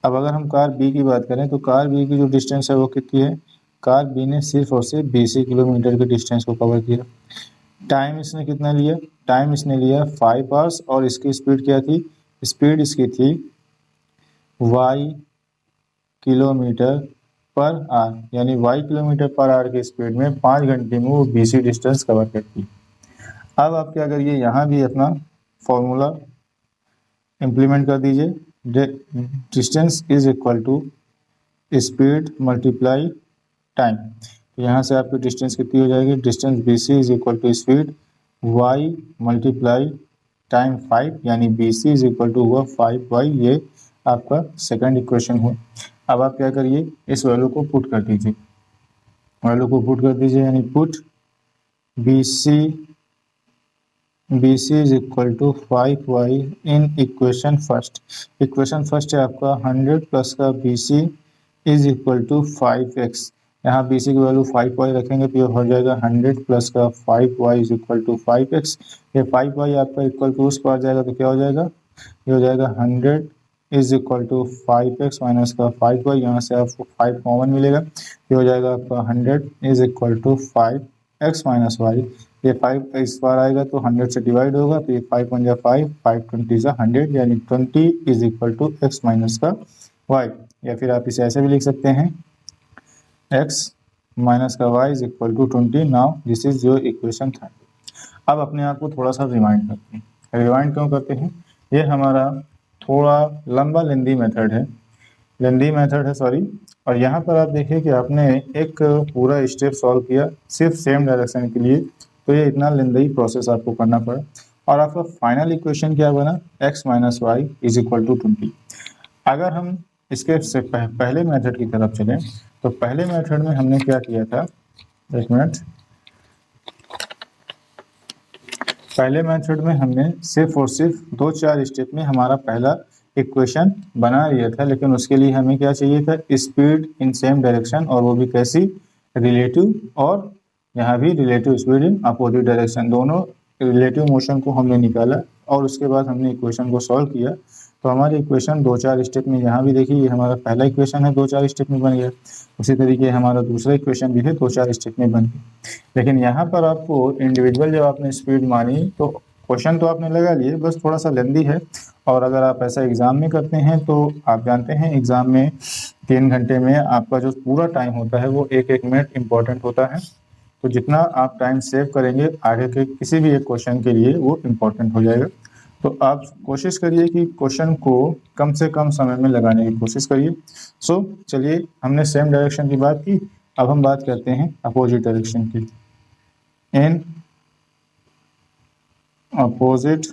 अब अगर हम कार बी की बात करें तो कार बी की जो डिस्टेंस है वो कितनी है, कार बी ने सिर्फ और सिर्फ 20 किलोमीटर के डिस्टेंस को कवर किया। टाइम इसने कितना लिया, टाइम इसने लिया 5 आवर्स, और इसकी स्पीड क्या थी, स्पीड इसकी थी y किलोमीटर पर आवर, यानी y किलोमीटर पर आवर की स्पीड में 5 घंटे में वो 20 डिस्टेंस कवर करती। अब आप क्या करिए, यहाँ भी अपना फॉर्मूला इम्प्लीमेंट कर दीजिए, distance is equal to speed multiply time. तो यहाँ से आपकी डिस्टेंस कितनी हो जाएगी, distance BC is equal to speed y multiply time 5, यानी BC इज इक्वल टू हुआ 5y। ये आपका सेकंड इक्वेशन हुआ। अब आप क्या करिए, इस वैल्यू को पुट कर दीजिए, वैल्यू को पुट कर दीजिए, यानी put BC is equal to 5y in equation first. Equation first है आपका 100 प्लस का BC is equal to 5x। यहाँ BC की वैल्यू 5y रखेंगे तो ये हो जाएगा 100 प्लस का 5y is equal to 5x। ये 5y आपका इक्वल टू उस पर जाएगा तो क्या हो जाएगा, ये हो जाएगा 100 is equal to 5x minus का 5y, यहाँ से आपको 5 कॉमन मिलेगा, ये हो जाएगा आपका 100 is equal to 5x minus y। ये 5 इस बार आएगा तो 100 से डिवाइड होगा, तो ये 5 1 जा 5, 5 20 जा 100, यानी 20 is equal to x minus का y। या फिर आप इसे ऐसे भी लिख सकते हैं, x माइनस का y is equal to 20। Now this is your equation 30। अब अपने आप को थोड़ा सा रिवाइंड करते हैं। रिवाइंड क्यों करते हैं, ये हमारा थोड़ा लंबा लेंदी मेथड है, सॉरी। और यहाँ पर आप देखिए कि आपने एक पूरा स्टेप सॉल्व किया सिर्फ सेम डायरेक्शन के लिए, तो ये इतना लेंदी प्रोसेस आपको करना पड़ा, और आपका फाइनल इक्वेशन क्या बना, x minus y is equal to 20। अगर हम इसके से पहले मेथड की तरफ चलें तो पहले मेथड में हमने क्या किया था, एक मिनट, पहले मेथड में हमने सिर्फ और सिर्फ 2-4 स्टेप में हमारा पहला इक्वेशन बना लिया था, लेकिन उसके लिए हमें क्या चाहिए था, स्पीड इन सेम डायरेक्शन, और वो भी कैसी, रिलेटिव, और यहाँ भी relative speed in opposite direction. दोनों रिलेटिव मोशन को हमने निकाला और उसके बाद हमने इक्वेशन को सॉल्व किया, तो हमारी इक्वेशन 2-4 स्टेप में, यहाँ भी देखिए ये हमारा पहला इक्वेशन है 2-4 स्टेप में बन गया, उसी तरीके हमारा दूसरा इक्वेशन भी है 2-4 स्टेप में बन गया। लेकिन यहाँ पर आपको इंडिविजुअल जब आपने स्पीड मानी तो क्वेश्चन तो आपने लगा लिए, बस थोड़ा सा लेंदी है। और अगर आप ऐसा एग्जाम में करते हैं तो आप जानते हैं एग्जाम में 3 घंटे में आपका जो पूरा टाइम होता है वो 1-1 मिनट इम्पोर्टेंट होता है, तो जितना आप टाइम सेव करेंगे आगे के किसी भी एक क्वेश्चन के लिए वो इम्पोर्टेंट हो जाएगा। तो आप कोशिश करिए कि क्वेश्चन को कम से कम समय में लगाने की कोशिश करिए। सो चलिए, हमने सेम डायरेक्शन की बात की, अब हम बात करते हैं अपोजिट डायरेक्शन की। इन अपोजिट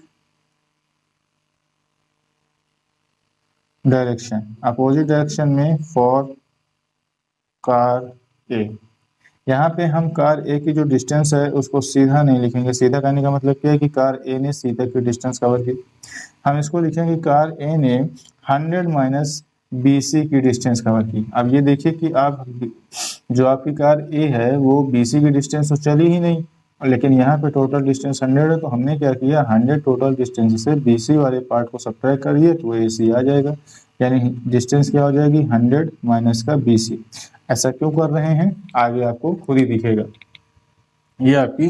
डायरेक्शन में फॉर कार ए, यहाँ पे हम कार ए की जो डिस्टेंस है उसको सीधा नहीं लिखेंगे। सीधा कहने का मतलब क्या है कि कार ए ने सी तक की डिस्टेंस कवर की, हम इसको लिखेंगे कार ए ने 100 माइनस BC की डिस्टेंस कवर की। अब ये देखिए कि आप जो आपकी कार ए है वो BC की डिस्टेंस तो चली ही नहीं, लेकिन यहाँ पे टोटल डिस्टेंस 100 है, तो हमने क्या किया, 100 टोटल डिस्टेंस से BC वाले पार्ट को सब्ट्रैक्ट करिए तो AC आ जाएगा, यानी डिस्टेंस क्या हो जाएगी, 100 माइनस का BC। ऐसा क्यों कर रहे हैं आगे आपको खुद ही दिखेगा। ये आपकी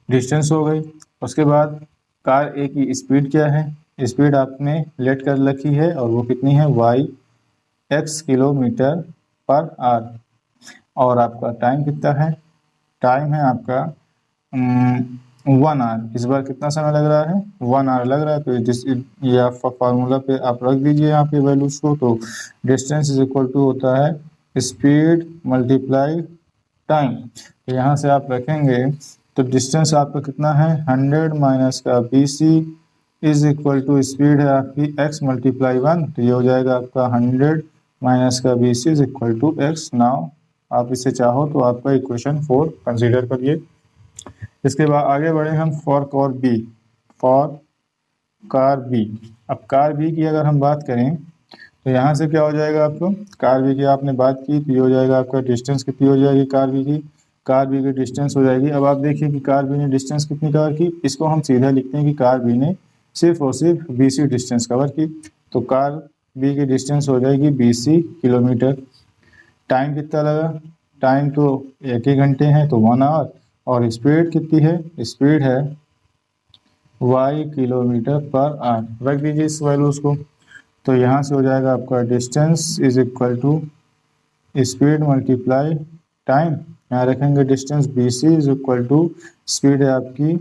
डिस्टेंस हो गई। उसके बाद कार ए की स्पीड क्या है, स्पीड आपने लेट कर रखी है और वो कितनी है, x किलोमीटर पर आवर। और आपका टाइम कितना है, टाइम है आपका 1 आवर। इस बार कितना समय लग रहा है? 1 आवर लग रहा है। तो ये आप फार्मूला पे आप रख दीजिए यहाँ पे वैल्यूज को। तो डिस्टेंस इज इक्वल टू होता है स्पीड मल्टीप्लाई टाइम। तो यहाँ से आप रखेंगे तो डिस्टेंस आपका कितना है? 100 माइनस का BC is equal to speed है आपकी x मल्टीप्लाई 1। तो ये हो जाएगा आपका 100 माइनस का BC is equal to x। Now आप इसे चाहो तो आपका इक्वेशन 4 कंसीडर करिए। इसके बाद आगे बढ़े हम फॉर कार बी। अब कार बी की अगर हम बात करें तो यहाँ से क्या हो जाएगा आपको? कार बी की आपने बात की तो ये हो जाएगा आपका डिस्टेंस कितनी हो जाएगी कार बी की? कार बी की डिस्टेंस हो जाएगी। अब आप देखिए कि कार बी ने डिस्टेंस कितनी कवर की। इसको हम सीधा लिखते हैं कि कार बी ने सिर्फ और सिर्फ BC डिस्टेंस कवर की। तो कार बी की डिस्टेंस हो जाएगी BC किलोमीटर। टाइम कितना लगा? टाइम तो 1 ही घंटे हैं तो 1 आवर। और स्पीड कितनी है? स्पीड है y किलोमीटर पर आवर। रख दीजिए इस वैल्यूज को। तो यहाँ से हो जाएगा आपका distance is equal to speed multiply time. यहाँ रखेंगे distance BC is equal to speed है आपकी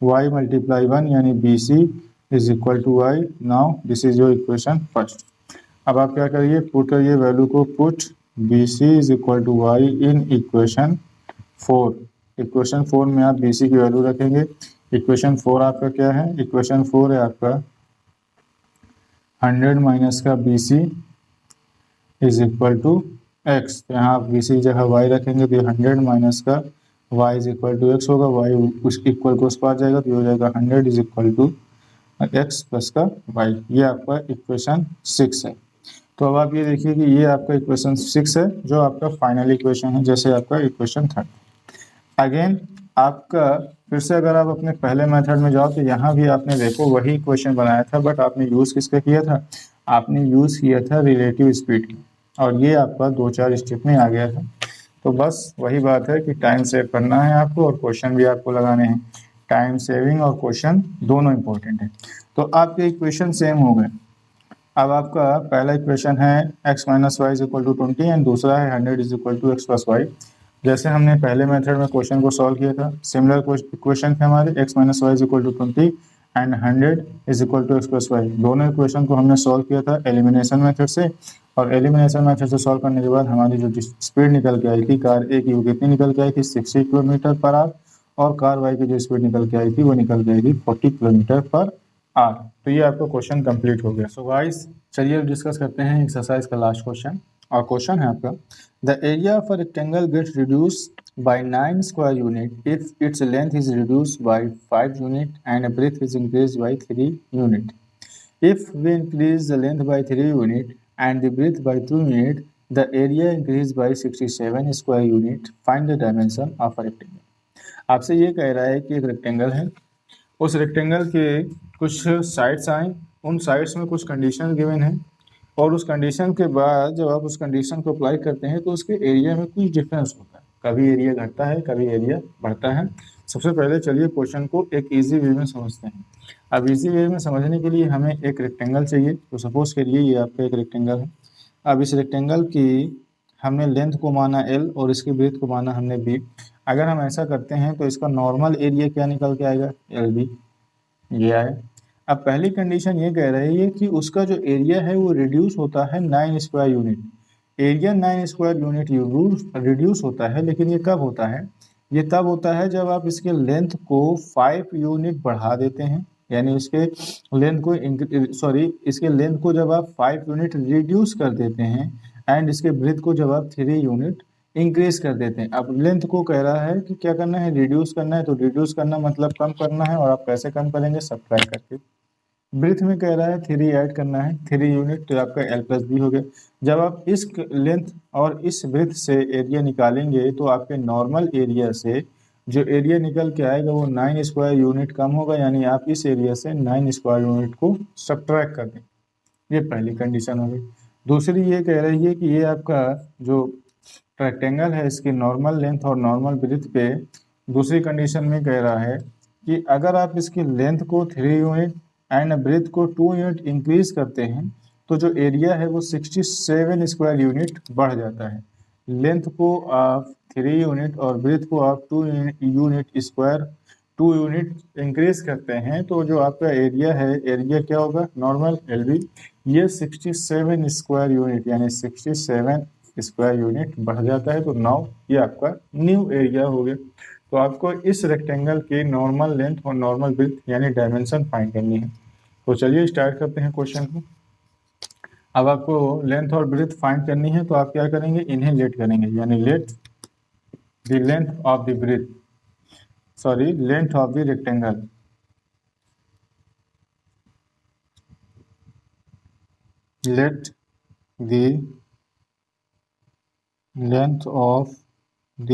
y मल्टीप्लाई 1 यानी BC is equal to y। Now this is your equation first. अब आप क्या करिए? पुट करिए वैल्यू को। Put BC is equal to y in equation 4। Equation 4 में आप BC की वैल्यू रखेंगे। इक्वेशन 4 आपका क्या है? इक्वेशन 4 है आपका 100 माइनस का BC is equal to x। तो यहाँ आप BC की जगह y रखेंगे तो 100 माइनस का y is equal to x होगा। y उस इक्वल को उस पार जाएगा तो ये हो जाएगा 100 is equal to x plus का y। ये आपका इक्वेशन 6 है। तो अब आप ये देखिए कि ये आपका इक्वेशन 6 है जो आपका फाइनल इक्वेशन है, जैसे आपका इक्वेशन 3। अगेन आपका फिर से अगर आप अपने पहले मेथड में जाओ तो यहाँ भी आपने देखो वही इक्वेशन बनाया था, बट आपने यूज़ किसका किया था? आपने यूज़ किया था रिलेटिव स्पीड की, और ये आपका 2-4 स्टेप में आ गया था। तो बस वही बात है कि टाइम सेव करना है आपको और क्वेश्चन भी आपको लगाने हैं। टाइम सेविंग और क्वेश्चन दोनों इंपॉर्टेंट है। तो आपके इक्वेशन सेम हो गए। अब आपका पहला इक्वेशन है x minus y is equal to 20 and दूसरा है 100 is equal to x plus y. जैसे हमने पहले मेथड में क्वेश्चन को सॉल्व किया था, सिमिलर इक्वेशन थे हमारे x minus y is equal to 20 and 100 is equal to x plus y. दोनों इक्वेशन को हमने सॉल्व किया था एलिमिनेशन मेथड से, और एलिमिनेशन मेथड से सॉल्व करने के बाद हमारी जो स्पीड निकल के आई थी कार ए की वो कितनी निकल के आई थी? 60 किलोमीटर पर आवर। और कार वाई की जो स्पीड निकल के आई थी वो निकल के आई थी 40 किलोमीटर पर आवर। तो ये आपका क्वेश्चन कंप्लीट हो गया। सो गाइस चलिए डिस्कस करते हैं एक्सरसाइज का लास्ट क्वेश्चन। और क्वेश्चन है आपका the area of a rectangle gets reduce by 9 square unit if its length is reduced by 5 unit and breadth is increased by 3 unit. If we increase the length by 3 unit and the breadth by 2 unit the area increase by 67 square unit. Find the dimension of a rectangle. आपसे ये कह रहा है कि एक rectangle है, उस rectangle के कुछ साइड्स आए, उन साइड्स में कुछ कंडीशन गिवन है, और उस कंडीशन के बाद जब आप उस कंडीशन को अप्लाई करते हैं तो उसके एरिया में कुछ डिफरेंस होता है। कभी एरिया घटता है, कभी एरिया बढ़ता है। सबसे पहले चलिए क्वेश्चन को एक इजी वे में समझते हैं। अब इजी वे में समझने के लिए हमें एक रेक्टेंगल चाहिए। तो सपोज करिए ये आपका एक रेक्टेंगल है। अब इस रेक्टेंगल की हमने लेंथ को माना L और इसकी ब्रेथ को माना हमने B। अगर हम ऐसा करते हैं तो इसका नॉर्मल एरिया क्या निकल के आएगा? LB। ये आए। अब पहली कंडीशन ये कह रही है कि उसका जो एरिया है वो रिड्यूस होता है 9 square unit. Area 9 square unit reduce होता है, लेकिन ये कब होता है? ये तब होता है जब आप इसके लेंथ को 5 यूनिट बढ़ा देते हैं, यानी इसके लेंथ को जब आप 5 यूनिट रिड्यूस कर देते हैं एंड इसके ब्रेथ को जब आप 3 यूनिट इंक्रीज कर देते हैं। अब लेंथ को कह रहा है कि क्या करना है? रिड्यूस करना है। तो रिड्यूस करना मतलब कम करना है, और आप कैसे कम करेंगे? सब्ट्रैक्ट करके। ब्रेथ में कह रहा है 3 ऐड करना है, 3 यूनिट, तो आपका L प्लस बी हो गया। जब आप इस लेंथ और इस ब्रेथ से एरिया निकालेंगे तो आपके नॉर्मल एरिया से जो एरिया निकल के आएगा वो 9 स्क्वायर यूनिट कम होगा, यानी आप इस एरिया से 9 स्क्वायर यूनिट को सब्ट्रैक्ट कर देंगे। ये पहली कंडीशन हो गई। दूसरी ये कह रही है कि ये आपका जो रेक्टेंगल है इसकी नॉर्मल लेंथ और नॉर्मल ब्रेथ पे दूसरी कंडीशन में कह रहा है कि अगर आप इसकी लेंथ को 3 यूनिट एंड ब्रेथ को 2 यूनिट इंक्रीज करते हैं तो जो एरिया है वो 67 स्क्वायर यूनिट बढ़ जाता है। लेंथ को आप 3 यूनिट और ब्रेथ को आप 2 यूनिट स्क्वायर 2 यूनिट इंक्रीज करते हैं तो जो आपका एरिया है, एरिया क्या होगा, नॉर्मल एलबी, ये 67 स्क्वायर यूनिट यानी 67 स्क्वायर यूनिट बढ़ जाता है। तो नाउ ये आपका न्यू एरिया हो गया। तो आपको इस रेक्टेंगल की नॉर्मल लेंथ और नॉर्मल विड्थ यानी डायमेंशन फाइंड करनी है। तो चलिए स्टार्ट करते हैं क्वेश्चन को। अब आपको लेंथ और ब्रेथ फाइंड करनी है तो आप क्या करेंगे, इन्हें लेट करेंगे, यानी let the length of the breadth, sorry length of the rectangle, let the length of the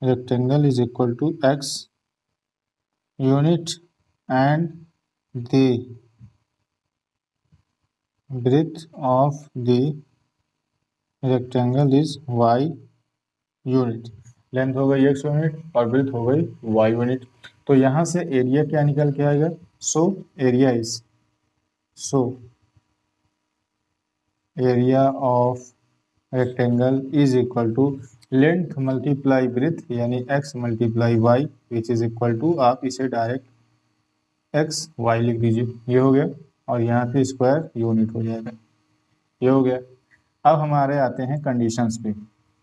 rectangle is equal to x unit and the breadth of the rectangle is y unit. Length हो गई x unit और breath हो गई y unit. तो यहाँ से area क्या निकल के आएगा, so area is, so area of rectangle is equal to length multiply breadth यानी x multiply y which is equal to, आप इसे डायरेक्ट x y लिख दीजिए, ये हो गया, और यहाँ पे स्क्वायर यूनिट हो जाएगा, ये हो गया। अब हमारे आते हैं कंडीशंस पे।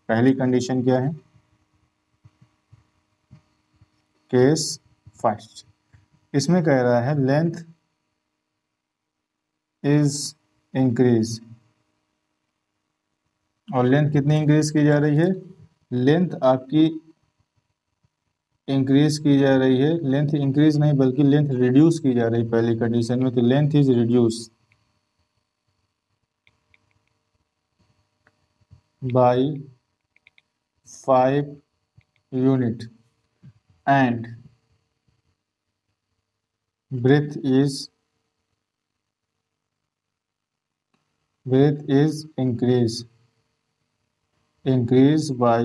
पहली कंडीशन क्या है, केस फर्स्ट, इसमें कह रहा है लेंथ इज इंक्रीज, और लेंथ कितनी इंक्रीज की जा रही है, लेंथ आपकी इंक्रीज की जा रही है, लेंथ इंक्रीज नहीं बल्कि लेंथ रिड्यूस की जा रही है पहली कंडीशन में। तो length is reduce by 5 unit and breadth is increase by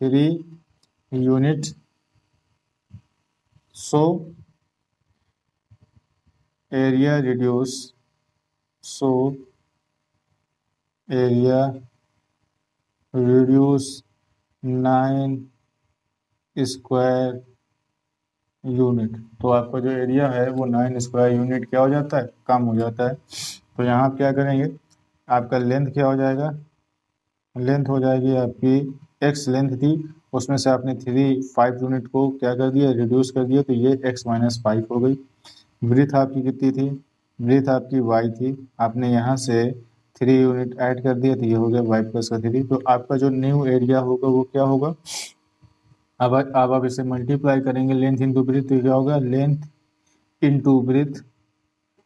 3 unit, so area reduce, so area reduce 9 square unit. तो आपका जो एरिया है वो 9 स्क्वायर यूनिट क्या हो जाता है, कम हो जाता है। तो यहाँ आप क्या करेंगे, आपका लेंथ क्या हो जाएगा, लेंथ हो जाएगी आपकी x लेंथ थी, उसमें से आपने 5 यूनिट को क्या कर दिया, रिड्यूस कर दिया, तो ये x माइनस 5 हो गई। ब्रीथ आपकी कितनी थी, ब्रीथ आपकी y थी, आपने यहाँ से 3 यूनिट ऐड कर दिया, तो ये हो गया y प्लस का 3। तो आपका जो न्यू एरिया होगा वो क्या होगा, अब आप इसे मल्टीप्लाई करेंगे लेंथ इंटू ब्रीथ, तो क्या होगा, length into breadth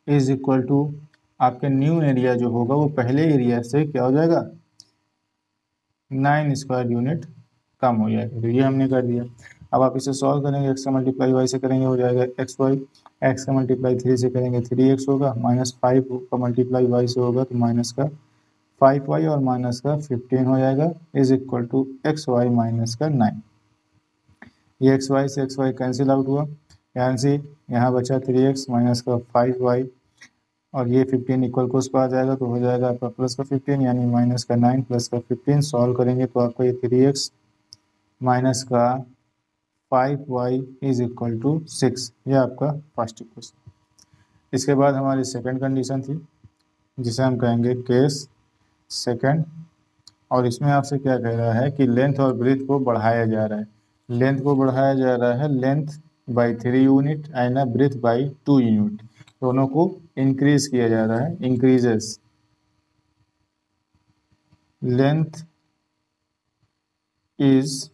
is equal to, आपके न्यू एरिया जो होगा वो पहले एरिया से क्या हो जाएगा, 9 स्क्वायर यूनिट कम हो जाएगा। तो ये हमने कर दिया। अब आप इसे सॉल्व करेंगे, x का मल्टीप्लाई y से करेंगे हो जाएगा एक्स वाई, एक्स का मल्टीप्लाई 3 से करेंगे 3x होगा, माइनस 5 का मल्टीप्लाई y से होगा तो माइनस का 5y और माइनस का 15 हो जाएगा, is equal to x y minus का 9। ये एक्स वाई से एक्स वाई कैंसिल आउट हुआ, यहाँ से यहाँ बचा 3x माइनस का 5y, और ये 15 इक्वल को उस पर आ जाएगा, तो हो जाएगा आपका प्लस का 15 यानी माइनस का 9 प्लस का 15। सॉल्व करेंगे तो आपका ये 3x माइनस का 5y इज इक्वल टू 6, ये आपका फर्स्ट इक्वेशन। इसके बाद हमारी सेकंड कंडीशन थी जिसे हम कहेंगे केस सेकंड, और इसमें आपसे क्या कह रहा है कि लेंथ और ब्रीथ को बढ़ाया जा रहा है, लेंथ को बढ़ाया जा रहा है, length by 3 unit and breadth by 2 unit, दोनों को इंक्रीज किया जा रहा है, increases, length is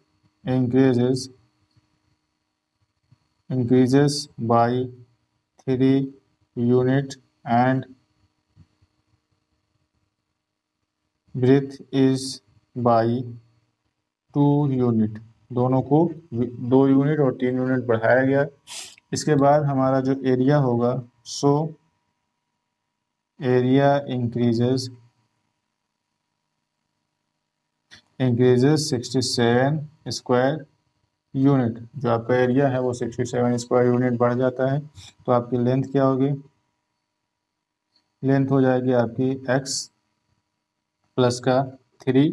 increases by 3 unit and breadth is by 2 unit, दोनों को 2 यूनिट और 3 यूनिट बढ़ाया गया। इसके बाद हमारा जो एरिया होगा, so area increases 67 square unit, जो आपका एरिया है वो 67 स्क्वायर यूनिट बढ़ जाता है। तो आपकी लेंथ क्या होगी, लेंथ हो जाएगी आपकी x प्लस का 3,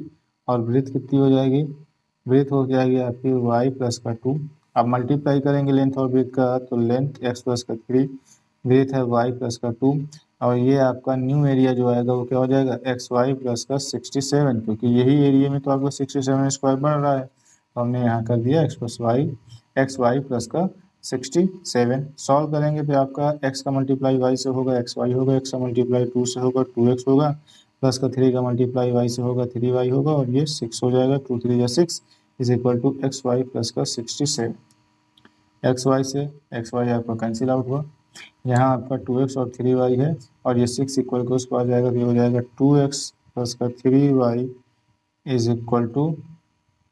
और ब्रीथ कितनी हो जाएगी, ब्रीथ हो जाएगी आपकी y प्लस का 2। अब मल्टीप्लाई करेंगे लेंथ और ब्रेथ का, तो लेंथ x प्लस का 3, ब्रेथ है y प्लस का 2, और ये आपका न्यू एरिया जो आएगा वो क्या हो जाएगा एक्स वाई प्लस का 67, क्योंकि यही एरिया में तो आपका 67 स्क्वायर बढ़ रहा है, तो हमने यहाँ कर दिया एक्स वाई प्लस का 67। सॉल्व करेंगे तो आपका x का मल्टीप्लाई y से होगा एक्स वाई होगा, x का मल्टीप्लाई 2 से होगा 2x होगा, प्लस का 3 का मल्टीप्लाई y से होगा 3y होगा, और ये 6 हो जाएगा, 2 3 6 is equal to x y plus का 67। एक्स वाई से एक्स वाई आपका कैंसिल आउट हुआ, यहाँ आपका 2x और 3y है, और ये 6 इक्वल को उसको आ जाएगा, तो ये हो जाएगा 2x प्लस का 3y is equal to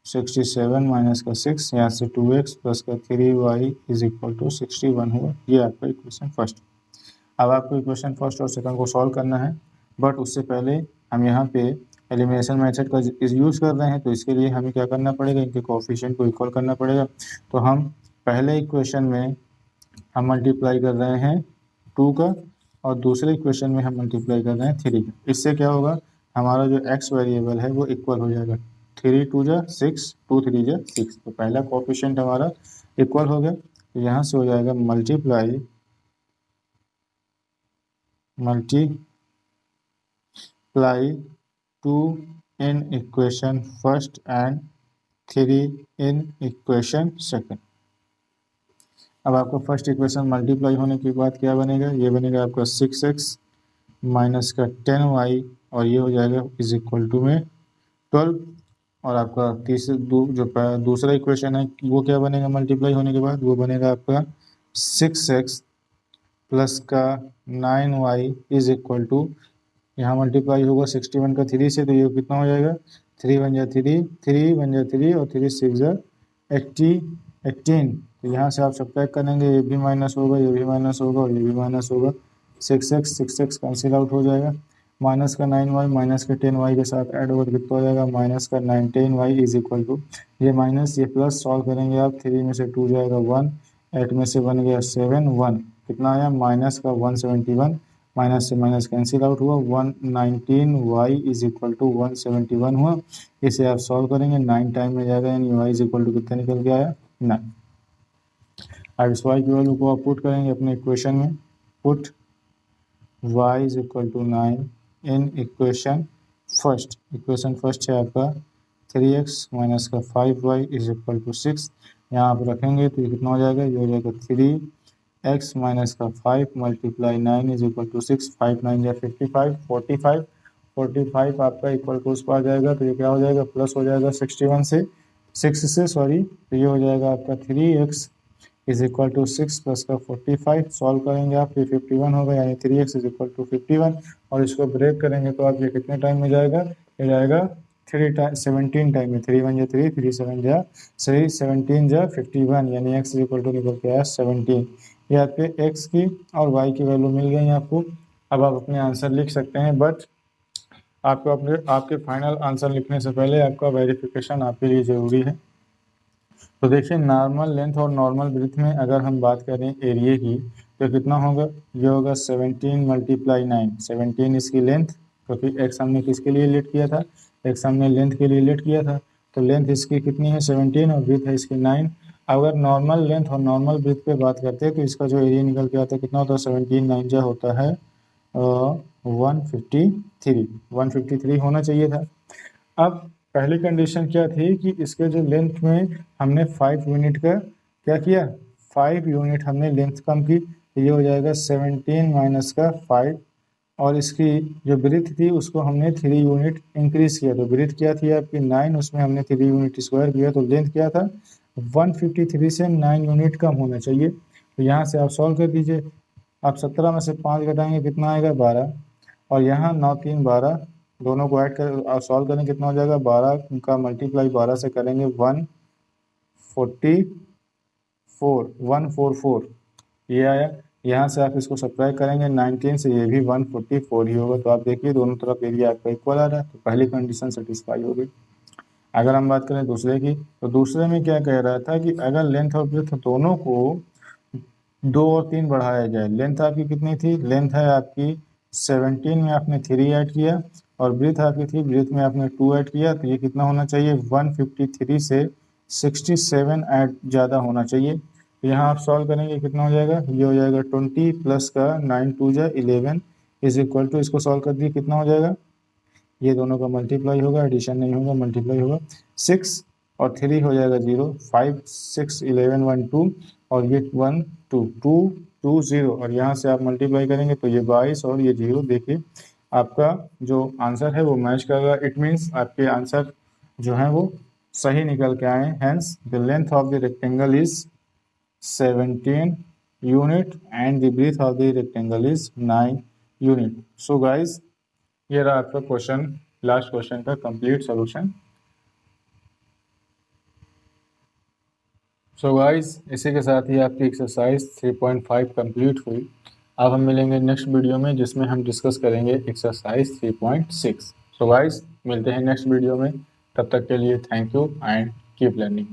67 minus का 6, यहाँ से 2x प्लस का 3y इज इक्वल टू 61 हुआ। ये आपका इक्वेशन फर्स्ट। अब आपको इक्वेशन फर्स्ट और सेकंड को सॉल्व करना है, बट उससे पहले हम यहाँ पे एलिमिनेशन मेथड का यूज़ कर रहे हैं, तो इसके लिए हमें क्या करना पड़ेगा, इनके कोएफिशिएंट को इक्वल करना पड़ेगा। तो हम पहले इक्वेशन में हम मल्टीप्लाई कर रहे हैं 2 का, और दूसरे इक्वेशन में हम मल्टीप्लाई कर रहे हैं 3 का। इससे क्या होगा, हमारा जो x वेरिएबल है वो इक्वल हो जाएगा, 3 2 जा 6, 2 3 जा 6, तो पहला कोएफिशिएंट हमारा इक्वल हो गया। तो यहाँ से हो जाएगा multiply 2 in equation first and 3 in equation second. अब आपका फर्स्ट इक्वेशन मल्टीप्लाई होने के बाद क्या बनेगा, ये बनेगा आपका 6x माइनस का 10y, और ये हो जाएगा इज इक्वल टू में 12, और आपका दूसरा इक्वेशन है वो क्या बनेगा मल्टीप्लाई होने के बाद, वो बनेगा आपका 6x प्लस का 9y इज इक्वल टू, यहाँ मल्टीप्लाई होगा 61 का 3 से, तो ये कितना हो जाएगा 3 1 जा 3, 3 1 जा 3, और 3 6 जा 18। तो यहाँ से आप सब्ट्रैक्ट करेंगे, ये भी माइनस होगा, ये भी माइनस होगा, और ये भी माइनस होगा, 6x कैंसिल आउट हो जाएगा, माइनस का 9y माइनस का 10y के साथ ऐड होगा, तो कितना हो जाएगा माइनस का 19y इज इक्वल टू, ये माइनस ये प्लस सॉल्व करेंगे आप, 3 में से 2 जाएगा 1, 8 में से 1 गया 7, 1 कितना आया माइनस का 171, माइनस से माइनस कैंसिल आउट हुआ, 119y इज इक्वल टू 171 हुआ। इसे आप सॉल्व करेंगे 9 टाइम में जाएगा, यानी y इज इक्वल टू कितना निकल के आया 9। अब इस y की वैल्यू को आप पुट करेंगे अपने इक्वेशन में, put y is equal to 9 in equation first है आपका 3x माइनस का 5y इज इक्वल टू 6, यहाँ आप रखेंगे तो ये कितना हो जाएगा, ये हो जाएगा 3x माइनस का 5 मल्टीप्लाई 9 इज इक्वल टू 6, 5 9 या 55 45 आपका इक्वल टू उस पर आ जाएगा, तो ये क्या हो जाएगा प्लस हो जाएगा 61 से 6 से सॉरी, तो ये हो जाएगा आपका 3x is equal to 6 plus का 45, सॉल्व करेंगे आप, ये 51 होगा, यानी 3x इज इक्वल टू 51, और इसको ब्रेक करेंगे तो आप ये कितने टाइम में जाएगा, ये जाएगा 17 टाइम में, 3 1 जा 3, 3 7 जा 3, 17 जा 51, यानी x इज इक्वल टू निकल के आया 17। ये आपके x की और y की वैल्यू मिल गई आपको। अब आप अपने आंसर लिख सकते हैं, बट आपको आपके फाइनल आंसर लिखने से पहले आपका वेरिफिकेशन आपके लिए ज़रूरी है। तो देखिए नॉर्मल लेंथ और नॉर्मल ब्रेथ में अगर हम बात करें एरिया की, तो कितना होगा, ये होगा 17 मल्टीप्लाई 9, 17 इसकी लेंथ, क्योंकि एक्स हमने किसके लिए लेट किया था, एक्स हमने लेंथ के लिए लेट किया था, तो लेंथ इसकी कितनी है 17, और ब्रेथ है इसकी 9। अगर नॉर्मल लेंथ और नॉर्मल ब्रेथ पे बात करते हैं, तो इसका जो एरिया निकल के आता है कितना होता है, 17 9 जा होता है 153 होना चाहिए था। अब पहली कंडीशन क्या थी कि इसके जो लेंथ में हमने 5 यूनिट का क्या किया, 5 यूनिट हमने लेंथ कम की, तो ये हो जाएगा 17 माइनस का 5, और इसकी जो ब्रीथ थी उसको हमने 3 यूनिट इंक्रीज किया, तो ब्रीथ क्या थी आपकी 9, उसमें हमने 3 यूनिट स्क्वायर किया, तो लेंथ क्या था 153 से 9 यूनिट कम होना चाहिए। तो यहाँ से आप सॉल्व कर दीजिए, आप 17 में से 5 घटाएंगे कितना आएगा 12, और यहाँ 9 3 12, दोनों को ऐड कर सॉल्व करें कितना हो जाएगा, 12 का मल्टीप्लाई 12 से करेंगे 144 ये आया। यहाँ से आप इसको सब्ट्रैक्ट करेंगे 19 से, ये भी 144 ही होगा। तो आप देखिए दोनों तरफ एरिया आपका इक्वल आ रहा है, तो पहली कंडीशन सेटिस्फाई हो गई। अगर हम बात करें दूसरे की, तो दूसरे में क्या कह रहा था कि अगर लेंथ और ब्रेथ दोनों को 2 और 3 बढ़ाया जाए, लेंथ आपकी कितनी थी, लेंथ है आपकी 17 में आपने 3 ऐड किया, और ब्रीथ आपकी थी, ब्रीथ में आपने 2 ऐड किया, तो ये कितना होना चाहिए 153 से 67 ऐड ज़्यादा होना चाहिए। तो यहाँ आप सॉल्व करेंगे कितना हो जाएगा, ये हो जाएगा 20 प्लस का 9 2 जा 11 इज इक्वल टू, इसको सॉल्व कर दिए कितना हो जाएगा, ये दोनों का मल्टीप्लाई होगा, एडिशन नहीं होगा, मल्टीप्लाई होगा। 6 और 3 हो जाएगा 0, 5 6 11 1 2 और ये 1 2 2 2 0 और यहाँ से आप मल्टीप्लाई करेंगे तो ये 22 और ये 0। देखिए आपका जो आंसर है वो मैच करेगा। इट मीन्स आपके आंसर जो है वो सही निकल के आए। Hence the length of the rectangle is 17 unit and the breadth of the rectangle is 9 unit. So guys ये रहा आपका क्वेश्चन, लास्ट क्वेश्चन का कंप्लीट सॉल्यूशन। सो गाइज इसी के साथ ही आपकी एक्सरसाइज 3.5 कंप्लीट हुई। अब हम मिलेंगे नेक्स्ट वीडियो में जिसमें हम डिस्कस करेंगे एक्सरसाइज 3.6। सो गाइज मिलते हैं नेक्स्ट वीडियो में, तब तक के लिए thank you and keep learning.